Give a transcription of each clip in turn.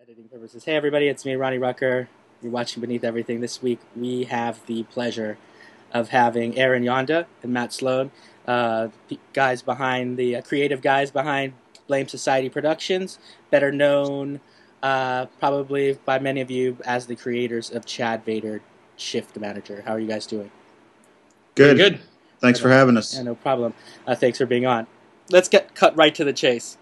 Editing purposes. Hey everybody, it's me, Ronnie Rucker. You're watching Beneath Everything. This week we have the pleasure of having Aaron Yonda and Matt Sloan, guys behind the creative guys behind Blame Society Productions, better known probably by many of you as the creators of Chad Vader, Shift Manager. How are you guys doing? Good. Good. Thanks for having us. Yeah, no problem. Thanks for being on. Let's cut right to the chase.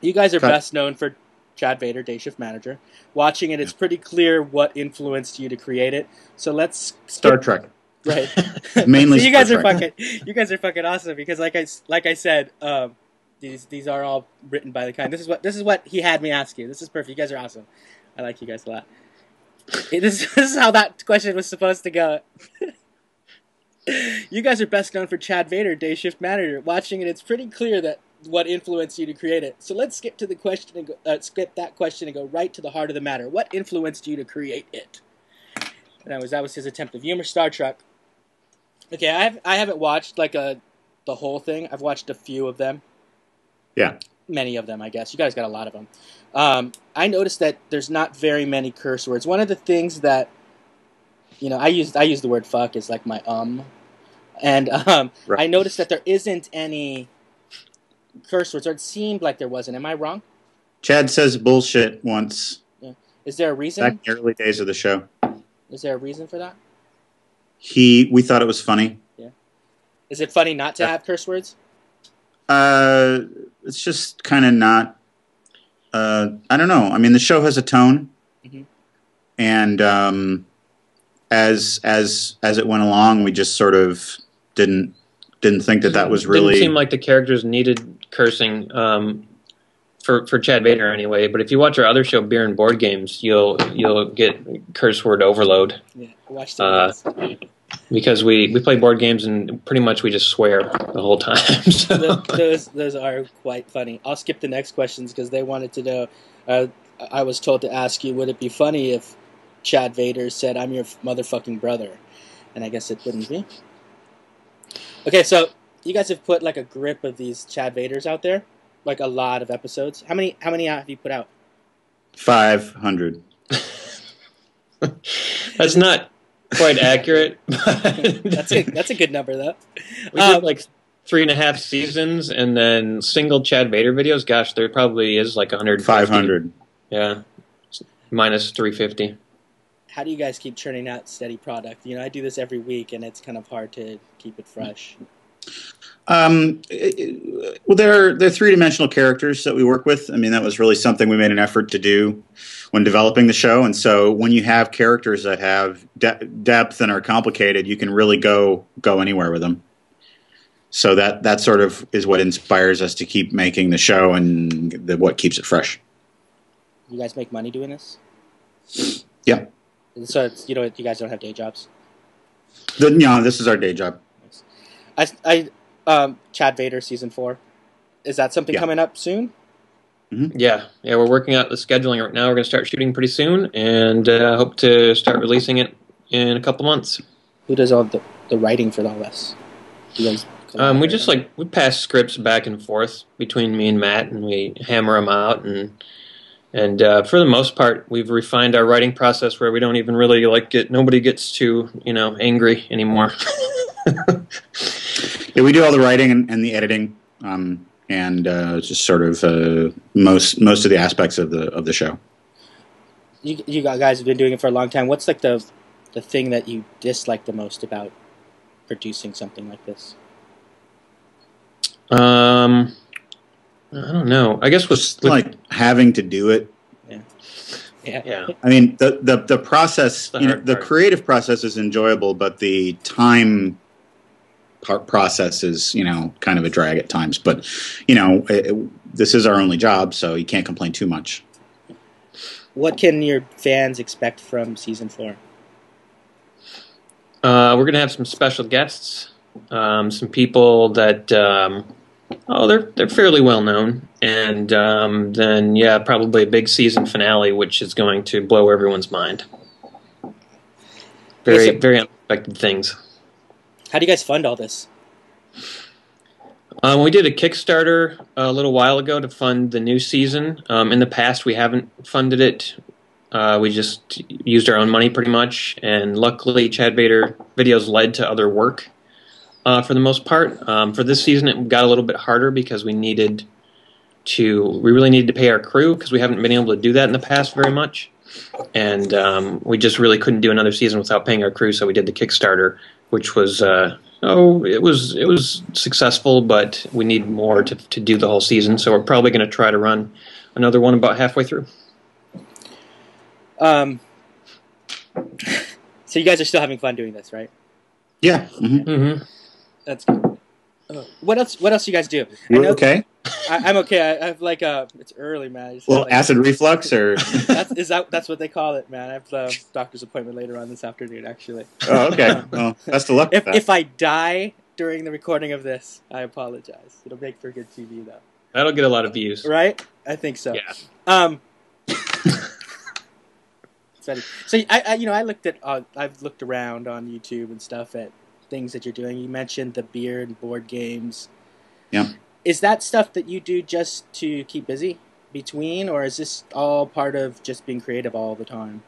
You guys are best known for Chad Vader, Day Shift Manager. Watching it, it's pretty clear what influenced you to create it. So let's Star Trek. Right. Mainly. So you guys are fucking awesome because like I said, these are all written by the kind. This is what he had me ask you. This is perfect. You guys are awesome. I like you guys a lot. This is how that question was supposed to go. You guys are best known for Chad Vader, Day Shift Manager. Watching it, it's pretty clear that what influenced you to create it. So let's skip to the question and skip that question and go right to the heart of the matter. What influenced you to create it? And that was his attempt of humor. Star Trek. Okay, I haven't watched like the whole thing. I've watched a few of them. Yeah. Many of them, I guess. You guys got a lot of them. I noticed that there's not very many curse words. One of the things that I use the word fuck as like my and right. I noticed that there isn't any curse words, or it seemed like there wasn't. Am I wrong? Chad says bullshit once. Yeah. Is there a reason? Back in the early days of the show. Is there a reason for that? We thought it was funny. Yeah. Is it funny not to have curse words? It's just kind of not. I don't know. I mean, the show has a tone, and as it went along, we just sort of didn't think that was really. Didn't seem like the characters needed cursing for Chad Vader anyway. But if you watch our other show, Beer and Board Games, you'll get curse word overload. Yeah, watch the because we play board games and pretty much we just swear the whole time. So. Those are quite funny. I'll skip the next questions because they wanted to know. I was told to ask you, would it be funny if Chad Vader said, "I'm your motherfucking brother"? And I guess it wouldn't be. Okay, so you guys have put like a grip of these Chad Vaders out there, like a lot of episodes. How many have you put out? 500. That's not quite accurate. That's a good number though. We did like 3.5 seasons, and then single Chad Vader videos. Gosh, there probably is like 100. 500. Yeah, minus 350. How do you guys keep churning out steady product? I do this every week, and it's kind of hard to keep it fresh. Well, they're three-dimensional characters that we work with. I mean, that was really something we made an effort to do when developing the show. And so when you have characters that have depth and are complicated, you can really go anywhere with them. So that sort of is what inspires us to keep making the show and what keeps it fresh. You guys make money doing this? Yeah. So it's, you guys don't have day jobs? No, this is our day job. Chad Vader season 4. Is that something coming up soon? Mm-hmm. Yeah, we're working out the scheduling right now. We're going to start shooting pretty soon, and hope to start releasing it in a couple months. Who does all the writing for all this? You guys we pass scripts back and forth between me and Matt, and we hammer them out, and for the most part, we've refined our writing process where we don't even really nobody gets too angry anymore. Yeah, we do all the writing and the editing, and just sort of most of the aspects of the show. You guys have been doing it for a long time. What's like the thing that you dislike the most about producing something like this? I don't know. I guess with like having to do it. Yeah. I mean, the process, the creative process is enjoyable, but the time process is, kind of a drag at times. But, this is our only job, so you can't complain too much. What can your fans expect from season 4? We're going to have some special guests, some people that, they're fairly well known, and then probably a big season finale, which is going to blow everyone's mind. Very unexpected things. How do you guys fund all this? We did a Kickstarter a little while ago to fund the new season. In the past, we haven't funded it. We just used our own money pretty much, and luckily Chad Vader videos led to other work for the most part. For this season, it got a little bit harder because we really needed to pay our crew because we haven't been able to do that in the past very much. And we just really couldn't do another season without paying our crew, so we did the Kickstarter, which was it was successful, but we need more to do the whole season. So we're probably going to try to run another one about halfway through. So you guys are still having fun doing this, right? Yeah. Mm-hmm. Mm-hmm. That's good. What else do you guys do? You're okay? I'm okay. I have like it's early, man. Well, acid reflux, or that's what they call it, man. I have a doctor's appointment later on this afternoon, actually. Oh, okay. Well, best of luck. If I die during the recording of this, I apologize. It'll make for good TV, though. That'll get a lot of views, right? I think so. Yeah. So I looked at I've looked around on YouTube and stuff at things that you're doing. You mentioned the beer and board games. Yeah. Is that stuff that you do just to keep busy between, or is this all part of just being creative all the time?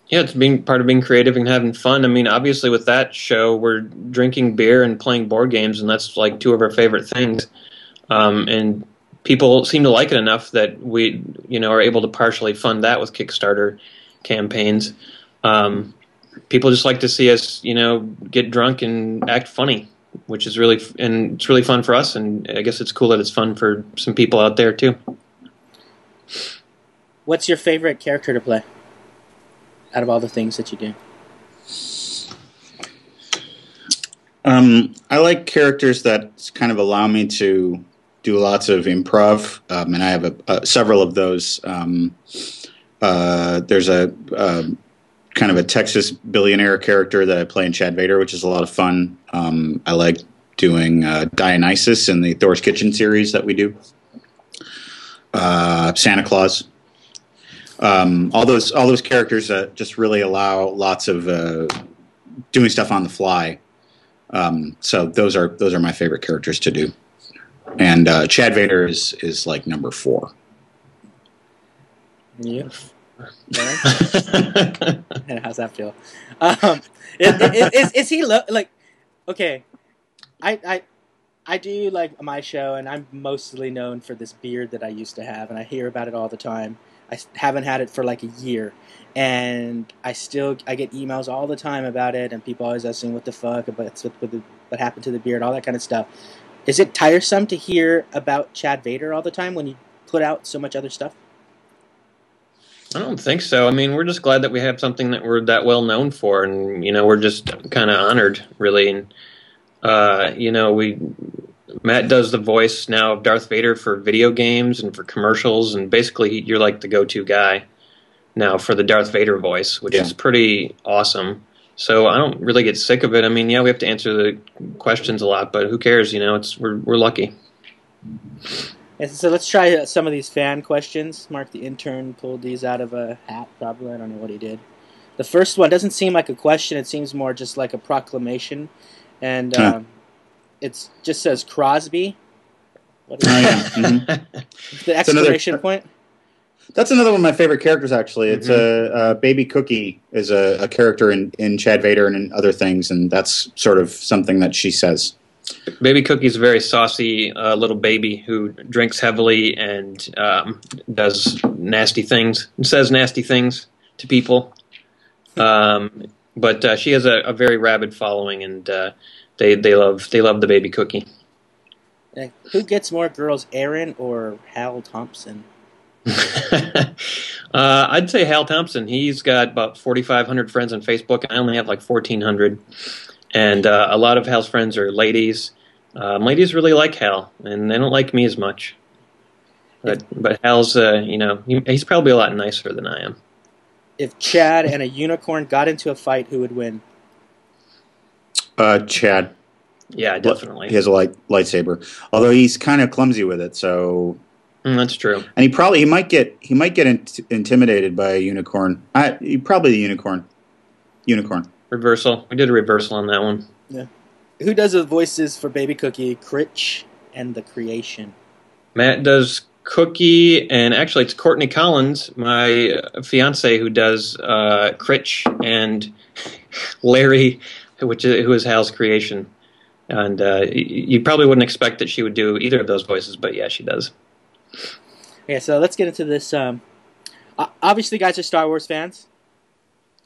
Yeah, it's being part of being creative and having fun. I mean, obviously with that show, we're drinking beer and playing board games, and that's like two of our favorite things. And people seem to like it enough that we, are able to partially fund that with Kickstarter campaigns. People just like to see us, get drunk and act funny, which is it's really fun for us, and I guess it's cool that it's fun for some people out there too. What's your favorite character to play out of all the things that you do? I like characters that kind of allow me to do lots of improv, and I have several of those. There's a kind of a Texas billionaire character that I play in Chad Vader, which is a lot of fun. I like doing Dionysus in the Thor's Kitchen series that we do. Santa Claus. All those characters that just really allow lots of doing stuff on the fly. So those are my favorite characters to do. And Chad Vader is like number 4. Yeah. How's that feel? Is he like okay? I do like my show, and I'm mostly known for this beard that I used to have, and I hear about it all the time. I haven't had it for like a year, and I get emails all the time about it, and people always asking what the fuck about what happened to the beard, all that kind of stuff. Is it tiresome to hear about Chad Vader all the time when you put out so much other stuff? I don't think so. I mean, we're just glad that we have something that we're that well known for, and we're just kind of honored, really. And Matt does the voice now of Darth Vader for video games and for commercials, and basically you're like the go-to guy now for the Darth Vader voice, which is pretty awesome. So I don't really get sick of it. I mean, we have to answer the questions a lot, but who cares? We're lucky. Yeah, so let's try some of these fan questions. Mark the intern pulled these out of a hat, probably. I don't know what he did. The first one doesn't seem like a question. It seems more just like a proclamation. And it just says Crosby. What is Mm-hmm. the exclamation point? That's another one of my favorite characters, actually. It's a Baby Cookie is a character in Chad Vader and in other things, and that's sort of something that she says. Baby Cookie's a very saucy little baby who drinks heavily and does nasty things, and says nasty things to people. But she has a very rabid following, and they love the Baby Cookie. Who gets more girls, Aaron or Hal Thompson? I'd say Hal Thompson. He's got about 4,500 friends on Facebook. I only have like 1,400. And a lot of Hal's friends are ladies. Ladies really like Hal, and they don't like me as much. But Hal's, he's probably a lot nicer than I am. If Chad and a unicorn got into a fight, who would win? Chad. Yeah, definitely. He has a lightsaber, although he's kind of clumsy with it. So that's true. And he might get intimidated by a unicorn. Probably the unicorn. Unicorn. Reversal. We did a reversal on that one. Yeah. Who does the voices for Baby Cookie? Critch? and the creation. Matt does Cookie, and actually it's Courtney Collins, my fiance, who does Critch and Larry, who is Hal's creation. And you probably wouldn't expect that she would do either of those voices, but yeah, she does. Yeah, so let's get into this. Obviously, guys are Star Wars fans.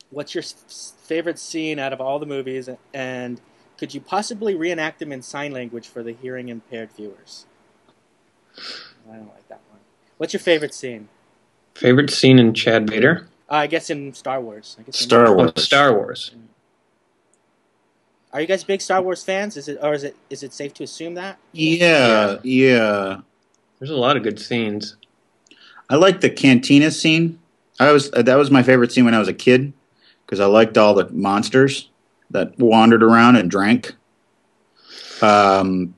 What's your favorite scene out of all the movies, and could you possibly reenact them in sign language for the hearing impaired viewers? I don't like that one. What's your favorite scene? Favorite scene in Chad Vader? I guess in Star Wars. Star Wars. Oh, Star Wars. Are you guys big Star Wars fans? Is it safe to assume that? Yeah. There's a lot of good scenes. I like the cantina scene. That was my favorite scene when I was a kid because I liked all the monsters that wandered around and drank. And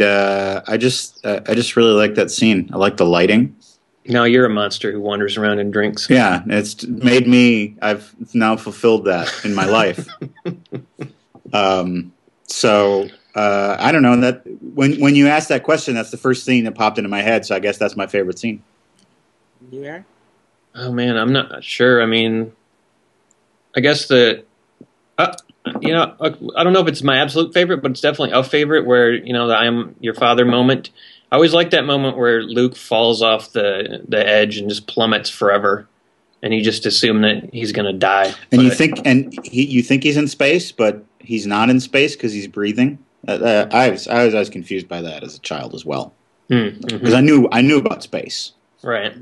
I just really like that scene. I like the lighting. Now you're a monster who wanders around and drinks. Yeah, it's made me. I've now fulfilled that in my life. So I don't know that when you asked that question, that's the first scene that popped into my head. So I guess that's my favorite scene. You, Aaron? Oh man, I'm not sure. I mean, I guess I don't know if it's my absolute favorite, but it's definitely a favorite. Where the "I am your father" moment. I always like that moment where Luke falls off the edge and just plummets forever, and you just assume that he's going to die. And you think he's in space, but he's not in space because he's breathing. I was confused by that as a child as well, because I knew about space. Right.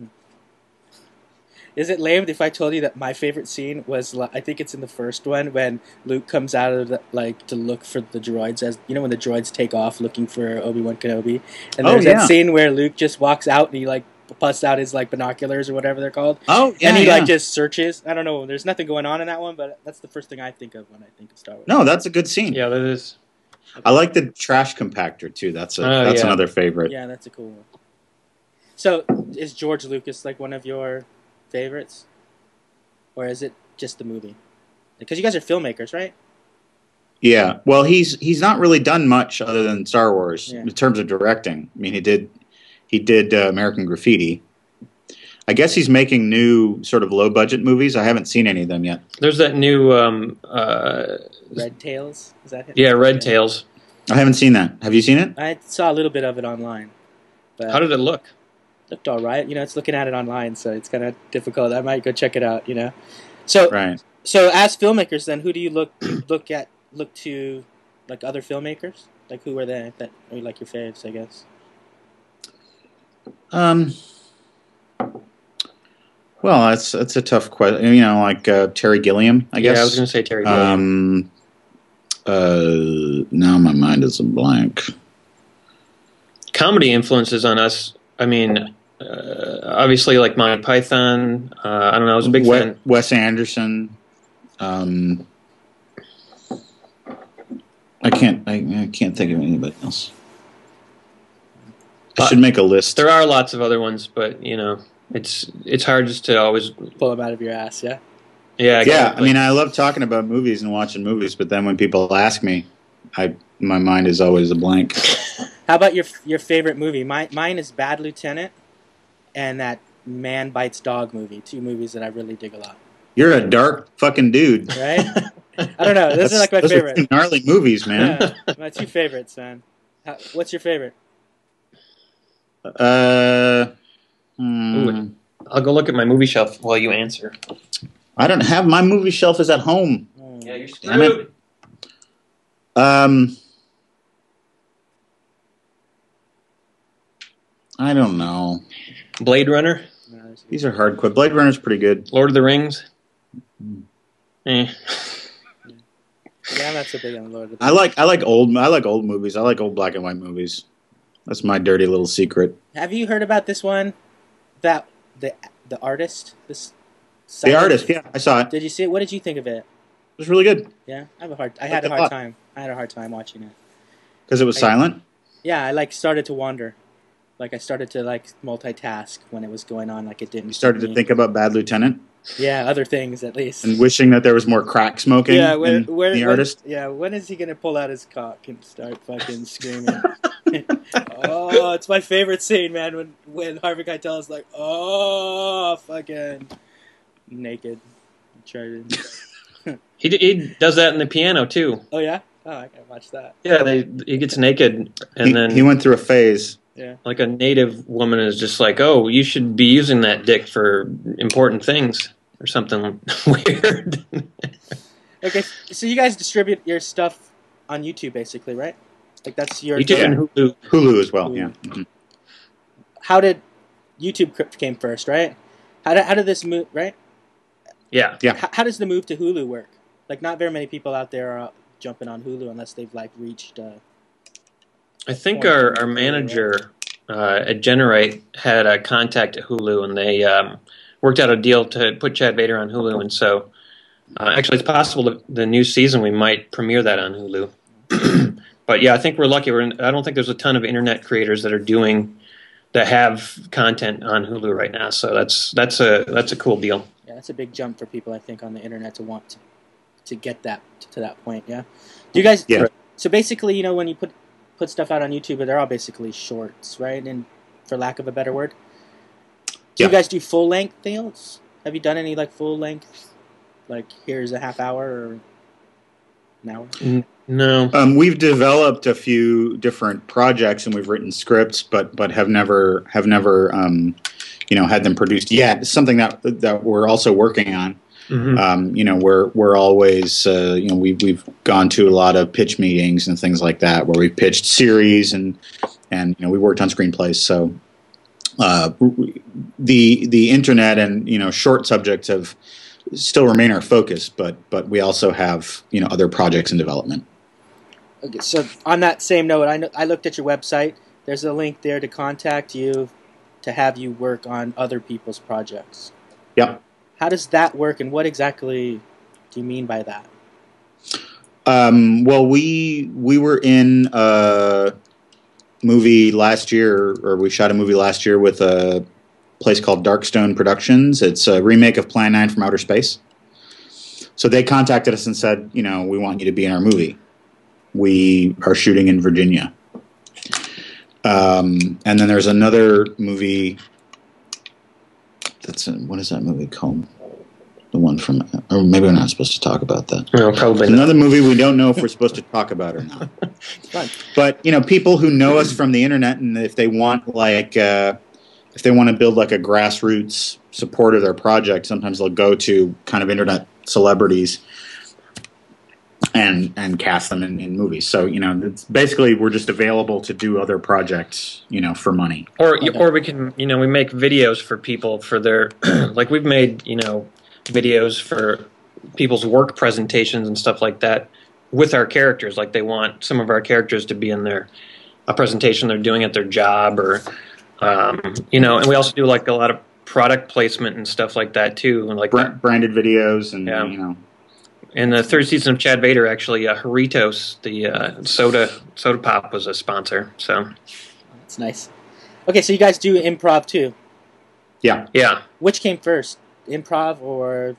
Is it lame if I told you that my favorite scene was, I think it's in the first one, when Luke comes out of to look for the droids, as when the droids take off looking for Obi-Wan Kenobi, and there's that scene where Luke just walks out and he busts out his binoculars or whatever they're called. Oh yeah, and he just searches. I don't know. There's nothing going on in that one, but that's the first thing I think of when I think of Star Wars. No, that's a good scene. Yeah, that is. I like the trash compactor too. That's another favorite. Yeah, that's a cool one. So, is George Lucas one of your favorites, or is it just the movie? Because you guys are filmmakers, right? Yeah. Well, he's not really done much other than Star Wars in terms of directing. I mean, he did American Graffiti. I guess he's making new sort of low budget movies. I haven't seen any of them yet. There's that new Red Tails. Is that him? Yeah, Red Tails. I haven't seen that. Have you seen it? I saw a little bit of it online. But how did it look? Looked all right. It's looking at it online, so it's kind of difficult. I might go check it out. So right. So as filmmakers, then who do you look to, other filmmakers? Who are they that are your faves? I guess. Well, that's a tough question. Terry Gilliam, I guess. Yeah, I was going to say Terry Gilliam. Now my mind is a blank. Comedy influences on us. I mean, obviously, Monty Python. I don't know. I was a big fan. Wes Anderson. I can't think of anybody else. I should make a list. There are lots of other ones, but it's hard just to always pull them out of your ass. Yeah. Yeah. Exactly. I mean, I love talking about movies and watching movies, but then when people ask me, my mind is always a blank. How about your favorite movie? Mine is Bad Lieutenant and that Man Bites Dog movie. Two movies that I really dig a lot. You're a dark fucking dude. Right? I don't know. Those are my favorite. Are two gnarly movies, man. Yeah, my two favorites, man. What's your favorite? Ooh, I'll go look at my movie shelf while you answer. I don't have my movie shelf is at home. Yeah, you're screwed. I don't know. Blade Runner. These are hard. Blade Runner's pretty good. Lord of the Rings. Yeah, I'm not so big on Lord of the Rings. I like old movies. I like old black and white movies. That's my dirty little secret. Have you heard about this one? That the artist. The Artist. Yeah, I saw it. Did you see it? What did you think of it? It was really good. Yeah, I had a hard time. I had a hard time watching it because it was silent. Yeah, I started to wander. I started to multitask when it was going on. It didn't. You started to think about Bad Lieutenant. Yeah, other things at least. And wishing that there was more crack smoking. Yeah, The Artist. Yeah, when is he gonna pull out his cock and start fucking screaming? Oh, it's my favorite scene, man. When Harvey Keitel is like, oh, fucking naked. He does that in the piano too. Oh yeah. Oh, I gotta watch that. Yeah, he gets naked, and then he went through a phase. Yeah. Like a native woman is just like, oh, you should be using that dick for important things or something weird. Okay, so you guys distribute your stuff on YouTube, basically, right? Like that's your YouTube and Hulu. Hulu as well. Hulu. Yeah. Mm-hmm. How did YouTube came first, right? How did this move, right? Yeah. How does the move to Hulu work? Like, not very many people out there are jumping on Hulu unless they've like reached. I think our manager at Generate had a contact at Hulu, and they worked out a deal to put Chad Vader on Hulu. And so, actually, it's possible that the new season we might premiere that on Hulu. But yeah, I think we're lucky. I don't think there's a ton of internet creators that have content on Hulu right now. So that's a cool deal. Yeah, that's a big jump for people, I think, on the internet to want to get that to that point. Yeah. Do you guys? Yeah. So basically, when you put stuff out on YouTube, they're all basically shorts, right? And for lack of a better word, do you guys do full length deals? Have you done any like full length? Like here's a half hour or an hour? No. We've developed a few different projects and we've written scripts, but have never had them produced yet. It's something that we're also working on. Mm-hmm. We're always we've gone to a lot of pitch meetings and things like that where we've pitched series and we worked on screenplays. So the internet and short subjects have still remain our focus, but we also have other projects in development. Okay, so on that same note, I looked at your website. There's a link there to contact you to have you work on other people's projects. Yep. How does that work, and what exactly do you mean by that? Well, we were in a movie last year, or we shot a movie last year with a place called Darkstone Productions. It's a remake of Plan 9 from Outer Space. So they contacted us and said, we want you to be in our movie. We are shooting in Virginia. And then there's another movie. What is that movie called? The one from, or maybe we're not supposed to talk about that. No, probably not. Another movie we don't know if we're supposed to talk about or not. But people who know us from the internet, and if they want if they want to build like a grassroots support of their project, sometimes they'll go to kind of internet celebrities and cast them in movies. So it's basically we're just available to do other projects for money. Or we can we make videos for people for their like we've made videos for people's work presentations and stuff like that with our characters. Like they want some of our characters to be in a presentation they're doing at their job, or and we also do like a lot of product placement and stuff like that too, and like branded videos and In the third season of Chad Vader, actually, Doritos, the soda pop, was a sponsor. So that's nice. Okay, so you guys do improv too. Yeah. Which came first, improv or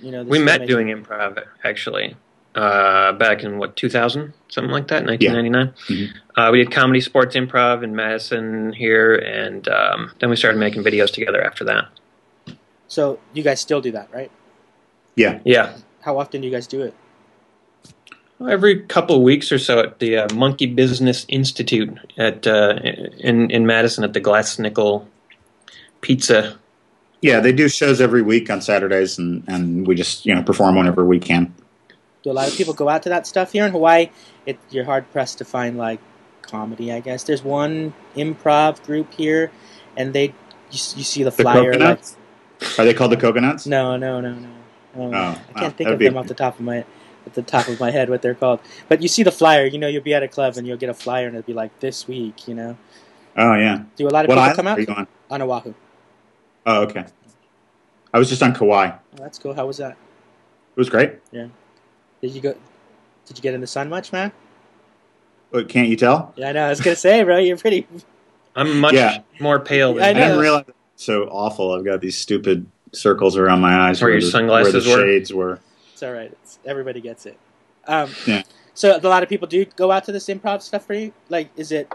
we met doing improv actually back in 2000, something like that, 1999. Yeah. Mm-hmm. We did comedy sports improv in Madison here, and then we started making videos together after that. So you guys still do that, right? Yeah. How often do you guys do it? Every couple of weeks or so at the Monkey Business Institute at in Madison at the Glass Nickel Pizza. Yeah, they do shows every week on Saturdays, and we just perform whenever we can. Do a lot of people go out to that stuff here in Hawaii? You're hard pressed to find like comedy, I guess. There's one improv group here, and you see the flyer. The Coconuts? Are they called the Coconuts? No. I can't think of them off the top of my head what they're called. But you see the flyer. You'll be at a club and you'll get a flyer and it'll be like this week. Oh yeah. Do a lot of people come out? Are you on? On Oahu. Oh okay. I was just on Kauai. Oh, that's cool. How was that? It was great. Yeah. Did you get in the sun much, man? Can't you tell? Yeah, I know. I was gonna say, bro, you're pretty. I'm much more pale. I didn't realize it was so awful. I've got these stupid circles around my eyes where your sunglasses where the shades were. It's all right. Everybody gets it. Yeah. So a lot of people do go out to this improv stuff for you. Like, is it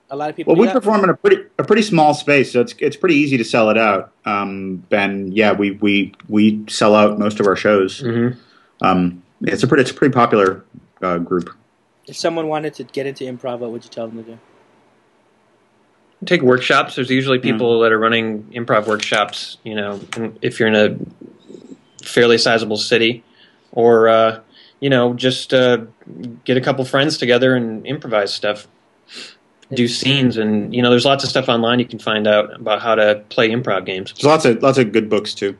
a lot of people. Well, we perform in a pretty small space, so it's pretty easy to sell it out. Ben, yeah, we sell out most of our shows. It's a pretty popular group. If someone wanted to get into improv, what would you tell them to do? Take workshops. There's usually people that are running improv workshops, you know, if you're in a fairly sizable city, or, you know, just get a couple friends together and improvise stuff, do scenes, and, you know, there's lots of stuff online you can find out about how to play improv games. There's lots of good books, too.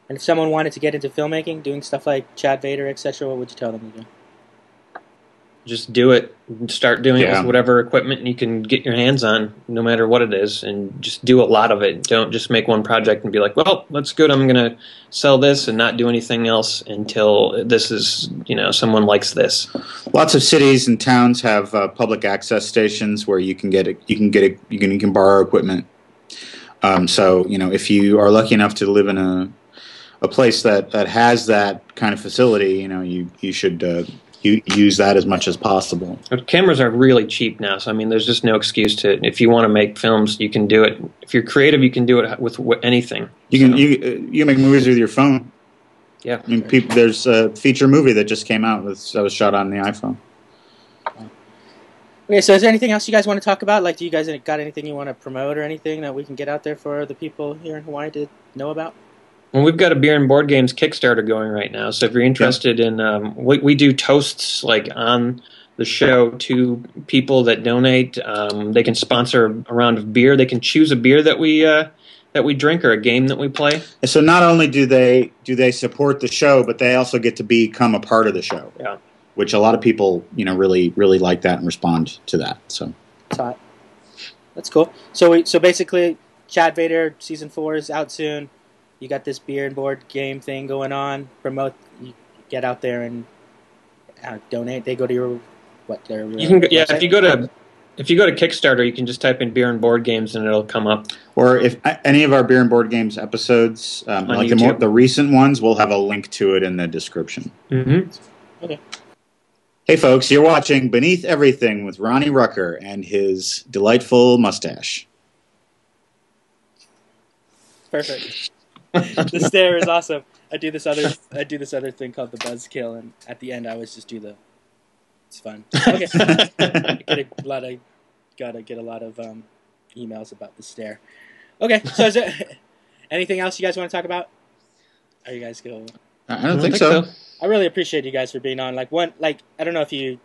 And if someone wanted to get into filmmaking, doing stuff like Chad Vader, etc., what would you tell them to do? Just do it. Start doing it with whatever equipment you can get your hands on, no matter what it is, and just do a lot of it. Don't just make one project and be like, well, that's good, I'm going to sell this and not do anything else until this is, you know, someone likes this. Lots of cities and towns have public access stations where you can you can borrow equipment. So, you know, if you are lucky enough to live in a place that has that kind of facility, you know, you should you use that as much as possible. But cameras are really cheap now, so I mean, there's just no excuse to. If you want to make films, you can do it. If you're creative, you can do it with anything. You can make movies with your phone. Yeah, I mean, there's a feature movie that just came out that was shot on the iPhone. Okay, so is there anything else you guys want to talk about? Like, do you guys got anything you want to promote or anything that we can get out there for the people here in Hawaii to know about? Well, we've got a Beer and Board Games Kickstarter going right now, so if you're interested in, we do toasts like on the show to people that donate. They can sponsor a round of beer. They can choose a beer that we drink or a game that we play. So not only do they support the show, but they also get to become a part of the show. Yeah, which a lot of people, you know, really like that and respond to that. So that's cool. So basically, Chad Vader season 4 is out soon. You got this beer and board game thing going on. Promote. You get out there and donate. They go to your their you can website? if you go to Kickstarter, you can just type in beer and board games and it'll come up. Or if any of our beer and board games episodes, like the recent ones, we'll have a link to it in the description. Okay. Hey folks, you're watching Beneath Everything with Ronnie Rucker and his delightful mustache. Perfect. The stare is awesome. I do this other thing called the buzzkill, and at the end I always just do the. It's fun. Okay. Gotta get a lot of emails about the stare. Okay, so is there anything else you guys want to talk about? Are you guys go? I don't think so. I really appreciate you guys for being on. I don't know if you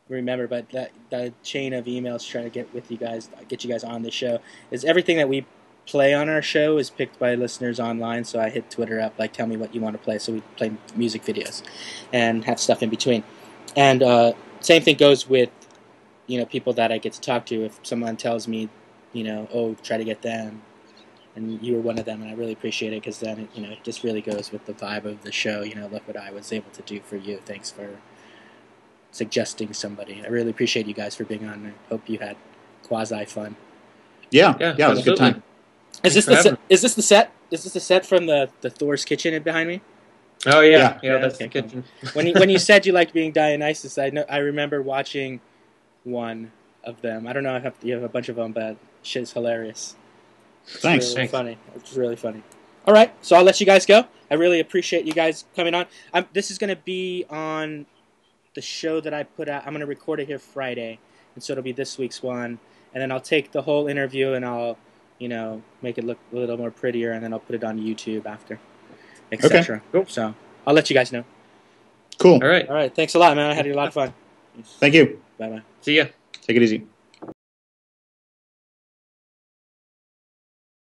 remember, but the chain of emails trying to get you guys on the show is everything that we play on our show is picked by listeners online. So I hit Twitter up, tell me what you want to play. So we play music videos and have stuff in between. And same thing goes with, people that I get to talk to. If someone tells me, try to get them, and you were one of them, and I really appreciate it because then it just really goes with the vibe of the show. Look what I was able to do for you. Thanks for suggesting somebody. I really appreciate you guys for being on. I hope you had quasi fun. Yeah, it was a good time. Is this the set? Is this the set from the Thor's kitchen behind me? Oh yeah, that's the kitchen. When you said you liked being Dionysus, I remember watching one of them. I don't know if you have a bunch of them, but shit's hilarious. Thanks. Funny. It's really funny. All right, so I'll let you guys go. I really appreciate you guys coming on. This is going to be on the show that I put out. I'm going to record it here Friday, and so it'll be this week's one. And then I'll take the whole interview and I'll, make it look a little more prettier, and then I'll put it on YouTube after, etc. Okay. Cool. So I'll let you guys know. Cool. All right. Thanks a lot, man. I had a lot of fun. Thank you. Bye-bye. See ya. Take it easy.